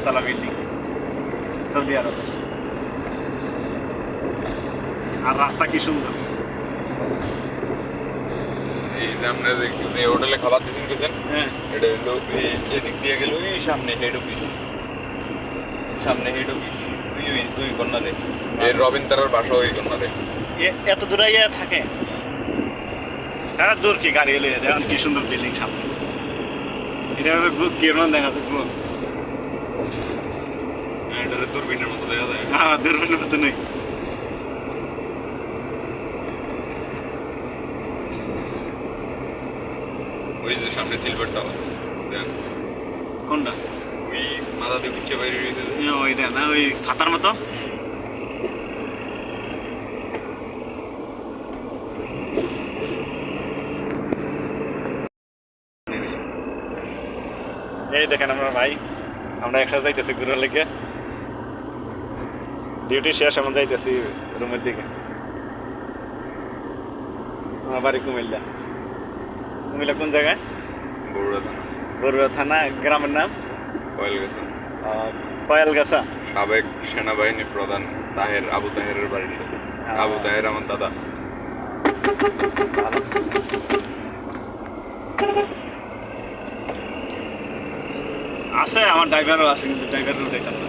তলা building Saudi আরবে। আর রাস্তা কি সুন্দর। এই যে আমরা যে হোটেলে খাবার দিয়েছেন গেছেন, হ্যাঁ এটা হলো এদিক দিয়ে গেল ওই সামনে হেড অফিস, সামনে হেড অফিস ওই কর্নারে, এর রবিন তারার বাসা ওই কর্নারে। এত দূরে থাকে। হ্যাঁ দূর কি গাড়ি এলে দেখুন কি সুন্দর বিল্ডিং সামনে। এটা কিরণ দেখা যাচ্ছে। এটা দূরবীনের মতো দেখা যায়। হ্যাঁ দূরবীনের মতো নেই। ওই যে সামনে সিলভার টাওয়ার কোনটা? ওই মাথা দিয়ে পিছিয়ে বাইরে রয়েছে যে। ওইটা না ওই ছাতার মতো। এই দেখেন আমরা ভাই, আমরা একসাথে যাইতেছি ঘুরার লেগে। ডিউটি শেষ আমরা যাইতেছি রুমের দিকে। আমার বাড়ি কুমিল্লা। কুমিল্লা কোন জায়গায়? বড়ুয়া থানা। বরুড়া থানা। গ্রামের নাম কয়েলগাছা। কয়ালগাছা। সাবেক সেনাবাহিনী প্রধান আবু তাহেরের বাড়ির সাথে। আবু তাহের আমার দাদা। আছে আমার ড্রাইভারও আছে, কিন্তু ড্রাইভারও উঠাইতাম না।